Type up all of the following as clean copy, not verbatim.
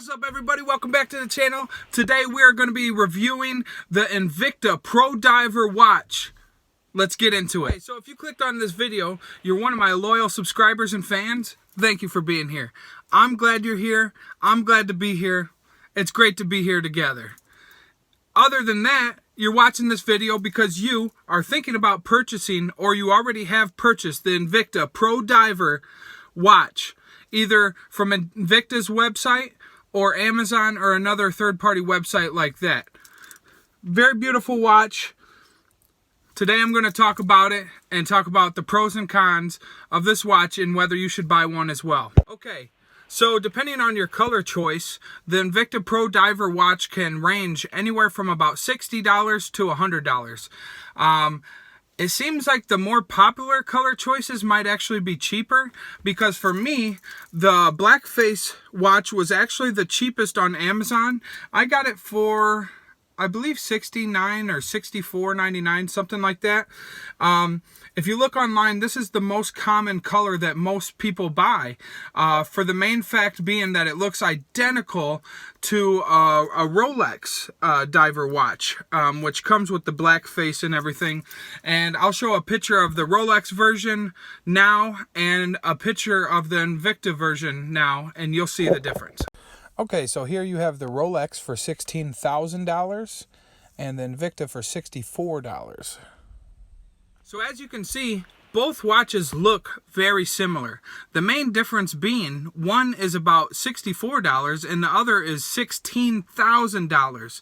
What's up, everybody? Welcome back to the channel. Today we're going to be reviewing the Invicta Pro Diver watch. Let's get into it. So if you clicked on this video, you're one of my loyal subscribers and fans. Thank you for being here. I'm glad you're here. I'm glad to be here. It's great to be here together. Other than that, you're watching this video because you are thinking about purchasing, or you already have purchased, the Invicta Pro Diver watch, either from Invicta's website or Amazon or another third-party website like that. Very beautiful watch. Today I'm going to talk about it and talk about the pros and cons of this watch and whether you should buy one as well. Okay, so depending on your color choice, the Invicta Pro Diver watch can range anywhere from about $60 to $100. It seems like the more popular color choices might actually be cheaper, because for me, the blackface watch was actually the cheapest on Amazon. I got it for, I believe, $69 or $64.99, something like that. If you look online, this is the most common color that most people buy, for the main fact being that it looks identical to a Rolex diver watch, which comes with the black face and everything. And I'll show a picture of the Rolex version now and a picture of the Invicta version now, and you'll see the difference. Okay, so here you have the Rolex for $16,000 and the Invicta for $64. So as you can see, both watches look very similar. The main difference being one is about $64 and the other is $16,000.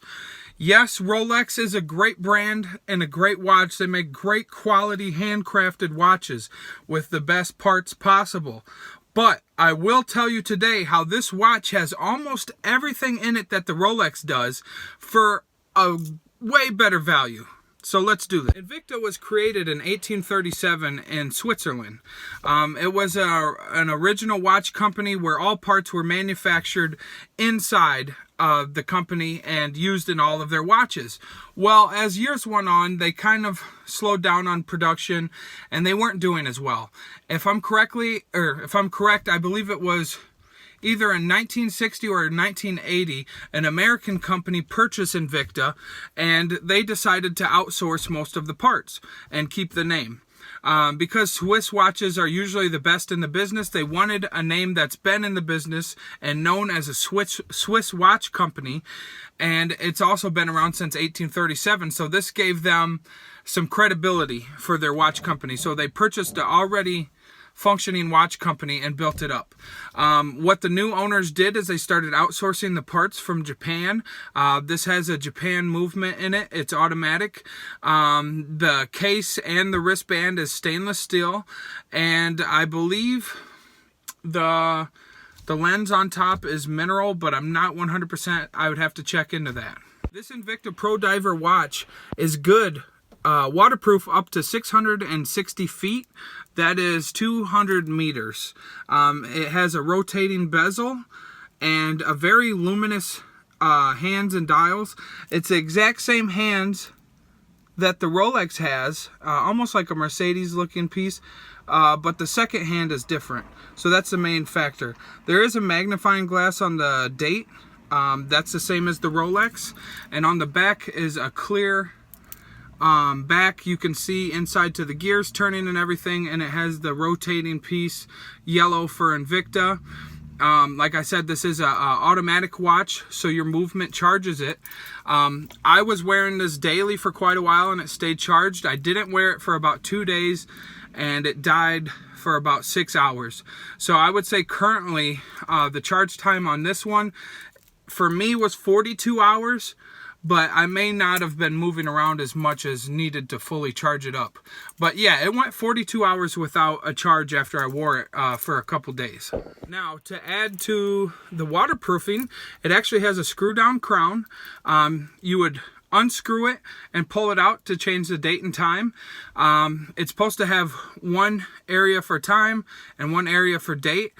Yes, Rolex is a great brand and a great watch. They make great quality handcrafted watches with the best parts possible. But I will tell you today how this watch has almost everything in it that the Rolex does for a way better value. So let's do this. Invicta was created in 1837 in Switzerland. It was an original watch company where all parts were manufactured inside the company and used in all of their watches. Well, as years went on, they kind of slowed down on production and they weren't doing as well. If I'm correct, I believe it was either in 1960 or 1980, an American company purchased Invicta, and they decided to outsource most of the parts and keep the name. Because Swiss watches are usually the best in the business, they wanted a name that's been in the business and known as a Swiss watch company, and it's also been around since 1837, so this gave them some credibility for their watch company. So they purchased an already functioning watch company and built it up. What the new owners did is they started outsourcing the parts from Japan. This has a Japan movement in it. It's automatic. The case and the wristband is stainless steel, and I believe the lens on top is mineral, but I'm not 100%. I would have to check into that. This Invicta Pro Diver watch is good. Waterproof up to 660 feet. That is 200 meters. It has a rotating bezel and a very luminous hands and dials. It's the exact same hands that the Rolex has, almost like a Mercedes looking piece, but the second hand is different. So that's the main factor. There is a magnifying glass on the date. That's the same as the Rolex. And on the back is a clear back. You can see inside to the gears turning and everything, and it has the rotating piece, yellow for Invicta. Like I said, this is a automatic watch, so your movement charges it. I was wearing this daily for quite a while and it stayed charged. I didn't wear it for about 2 days and it died for about 6 hours. So I would say currently the charge time on this one for me was 42 hours. But I may not have been moving around as much as needed to fully charge it up. But yeah, it went 42 hours without a charge after I wore it for a couple days. Now, to add to the waterproofing, it actually has a screw-down crown. You would unscrew it and pull it out to change the date and time. It's supposed to have one area for time and one area for date.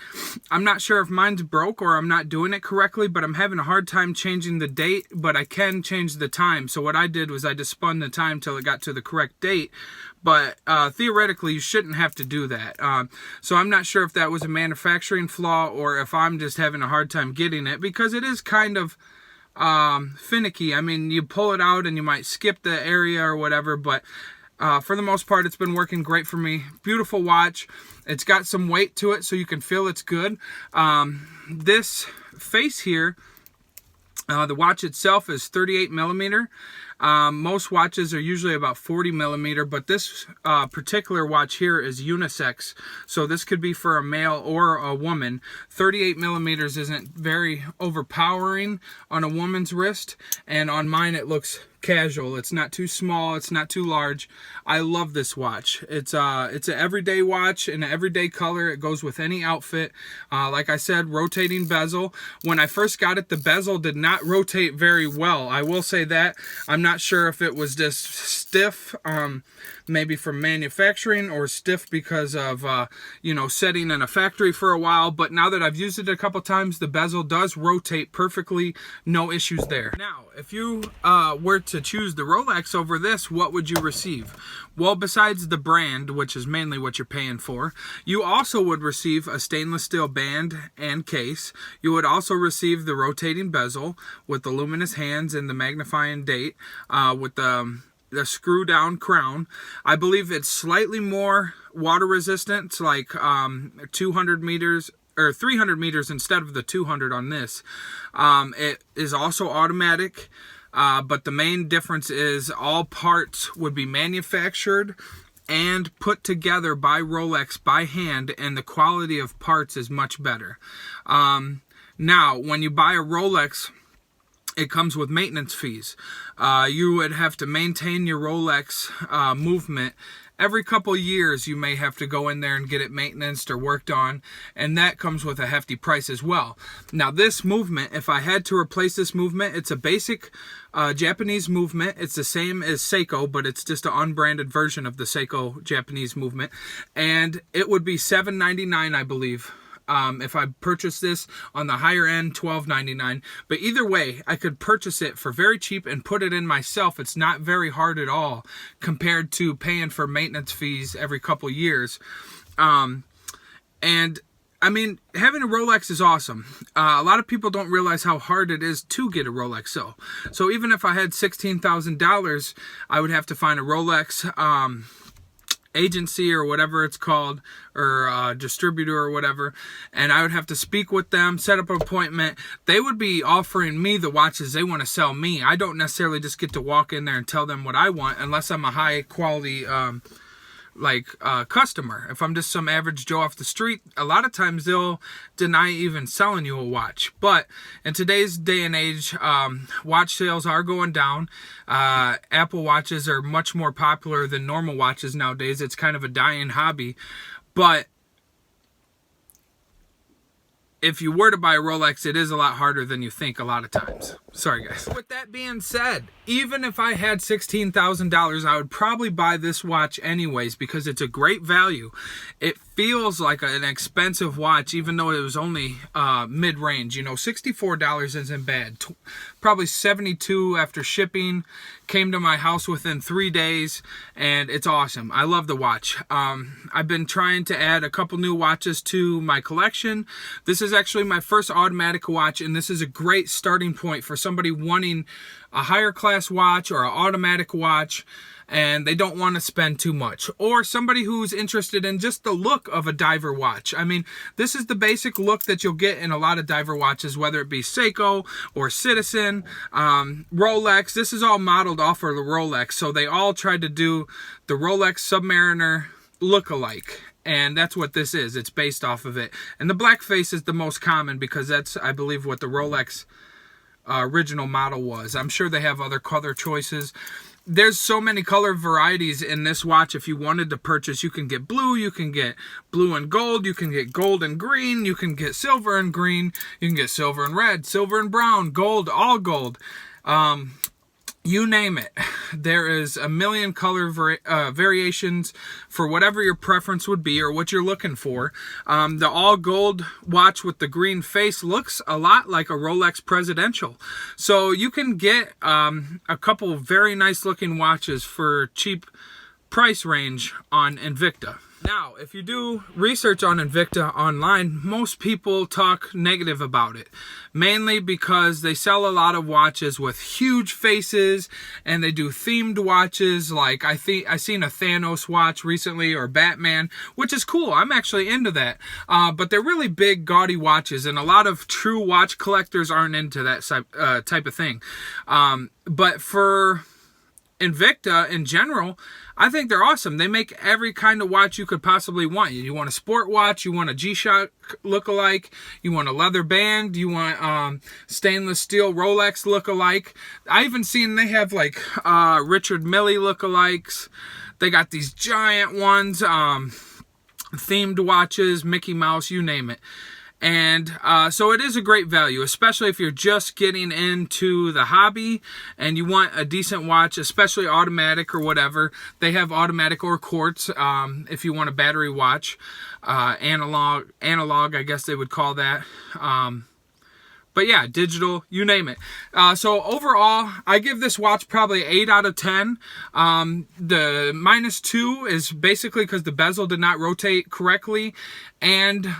I'm not sure if mine's broke or I'm not doing it correctly, but I'm having a hard time changing the date, but I can change the time. So what I did was I just spun the time till it got to the correct date. But theoretically, you shouldn't have to do that. So I'm not sure if that was a manufacturing flaw or if I'm just having a hard time getting it, because it is kind of finicky. I mean, you pull it out and you might skip the area or whatever, but for the most part, it's been working great for me. Beautiful watch. It's got some weight to it, so you can feel it's good. This face here, the watch itself is 38 millimeter. Most watches are usually about 40 millimeter, but this particular watch here is unisex. So this could be for a male or a woman. 38 millimeters isn't very overpowering on a woman's wrist, and on mine it looks casual. It's not too small, it's not too large. I love this watch. It's an everyday watch in an everyday color. It goes with any outfit. Like I said, rotating bezel. When I first got it, the bezel did not rotate very well. I will say that. I'm not sure if it was just stiff, maybe from manufacturing, or stiff because of you know, setting in a factory for a while. But now that I've used it a couple times, the bezel does rotate perfectly. No issues there. Now, if you were to choose the Rolex over this, what would you receive? Well, besides the brand, which is mainly what you're paying for, you also would receive a stainless steel band and case. You would also receive the rotating bezel with the luminous hands and the magnifying date, with the screw down crown. I believe it's slightly more water resistant. It's like 200 meters or 300 meters instead of the 200 on this. It is also automatic, but the main difference is all parts would be manufactured and put together by Rolex by hand, and the quality of parts is much better. Now, when you buy a Rolex, it comes with maintenance fees. You would have to maintain your Rolex movement. Every couple years, you may have to go in there and get it maintenanced or worked on, and that comes with a hefty price as well. Now, this movement, if I had to replace this movement, it's a basic Japanese movement. It's the same as Seiko, but it's just an unbranded version of the Seiko Japanese movement, and it would be $7.99, I believe. If I purchase this on the higher end, $12.99. But either way, I could purchase it for very cheap and put it in myself. It's not very hard at all compared to paying for maintenance fees every couple years. And I mean, having a Rolex is awesome. A lot of people don't realize how hard it is to get a Rolex. So even if I had $16,000, I would have to find a Rolex agency or whatever it's called, or distributor or whatever, and I would have to speak with them, set up an appointment. They would be offering me the watches they want to sell me. I don't necessarily just get to walk in there and tell them what I want unless I'm a high quality customer. If I'm just some average Joe off the street, a lot of times they'll deny even selling you a watch. But in today's day and age, watch sales are going down. Apple watches are much more popular than normal watches nowadays. It's kind of a dying hobby. But if you were to buy a Rolex, it is a lot harder than you think a lot of times. Sorry, guys. With that being said, even if I had $16,000, I would probably buy this watch anyways because it's a great value. It feels like an expensive watch, even though it was only mid-range. You know, $64 isn't bad. Probably $72 after shipping. Came to my house within 3 days, and it's awesome. I love the watch. I've been trying to add a couple new watches to my collection. This is actually my first automatic watch, and this is a great starting point for somebody wanting a higher class watch or an automatic watch, and they don't want to spend too much. Or somebody who's interested in just the look of a diver watch. I mean, this is the basic look that you'll get in a lot of diver watches, whether it be Seiko or Citizen, Rolex. This is all modeled off of the Rolex. So they all tried to do the Rolex Submariner look-alike. And that's what this is. It's based off of it. And the black face is the most common because that's, I believe, what the Rolex original model was. I'm sure they have other color choices. There's so many color varieties in this watch. If you wanted to purchase, you can get blue, you can get blue and gold, you can get gold and green, you can get silver and green, you can get silver and red, silver and brown, gold, all gold. you name it. There is a million color variations for whatever your preference would be or what you're looking for. The all gold watch with the green face looks a lot like a Rolex Presidential. So you can get a couple very nice looking watches for cheap price range on Invicta. Now, if you do research on Invicta online, most people talk negative about it, mainly because they sell a lot of watches with huge faces, and they do themed watches. Like I seen a Thanos watch recently, or Batman, which is cool. I'm actually into that. But they're really big, gaudy watches, and a lot of true watch collectors aren't into that type of thing. But for Invicta in general, I think they're awesome. They make every kind of watch you could possibly want. You want a sport watch, you want a G-Shock look-alike, you want a leather band, you want stainless steel Rolex look-alike. I even seen they have like Richard Mille look-alikes. They got these giant ones, themed watches, Mickey Mouse, you name it. And so it is a great value, especially if you're just getting into the hobby and you want a decent watch, especially automatic or whatever. They have automatic or quartz if you want a battery watch. Analog, I guess they would call that. But yeah, digital, you name it. So overall, I give this watch probably 8 out of 10. The -2 is basically because the bezel did not rotate correctly. And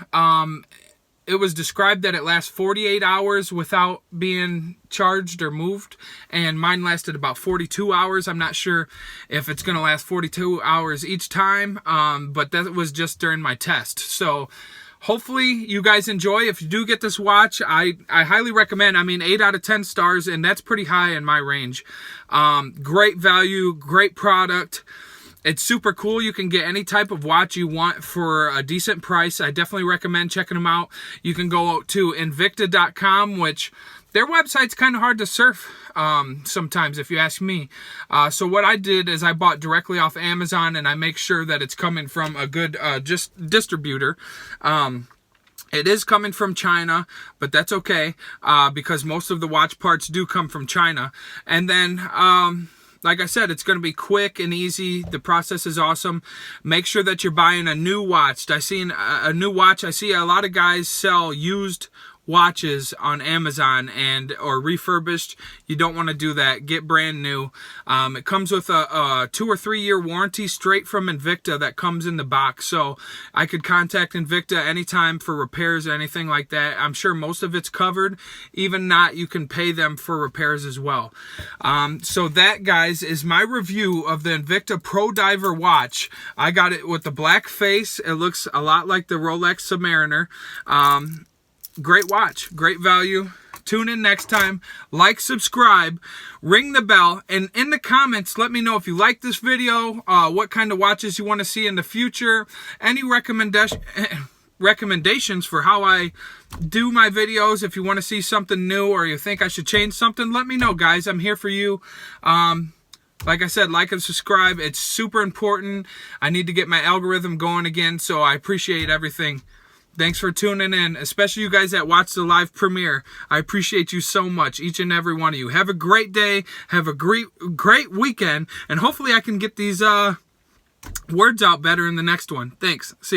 it was described that it lasts 48 hours without being charged or moved, and mine lasted about 42 hours. I'm not sure if it's going to last 42 hours each time, but that was just during my test. So hopefully you guys enjoy. If you do get this watch, I highly recommend. I mean, 8 out of 10 stars, and that's pretty high in my range. Great value, great product. It's super cool. You can get any type of watch you want for a decent price. I definitely recommend checking them out. You can go to Invicta.com, which their website's kind of hard to surf sometimes, if you ask me. So what I did is I bought directly off Amazon, and I make sure that it's coming from a good distributor. It is coming from China, but that's okay because most of the watch parts do come from China. And then like I said, it's going to be quick and easy. The process is awesome. Make sure that you're buying a new watch. I see a new watch. I see a lot of guys sell used watches on Amazon or refurbished. You don't want to do that. Get brand new. It comes with a 2 or 3 year warranty straight from Invicta that comes in the box. So I could contact Invicta anytime for repairs or anything like that. I'm sure most of it's covered. Even not, you can pay them for repairs as well. So that, guys, is my review of the Invicta Pro Diver watch. I got it with the black face. It looks a lot like the Rolex Submariner. Great watch, great value. Tune in next time. Like, subscribe, ring the bell, and in the comments, let me know if you like this video, what kind of watches you want to see in the future, any recommendations for how I do my videos. If you want to see something new or you think I should change something, let me know, guys. I'm here for you. Like I said, like and subscribe. It's super important. I need to get my algorithm going again, so I appreciate everything. Thanks for tuning in, especially you guys that watch the live premiere. I appreciate you so much, each and every one of you. Have a great day. Have a great weekend. And hopefully I can get these words out better in the next one. Thanks. See ya.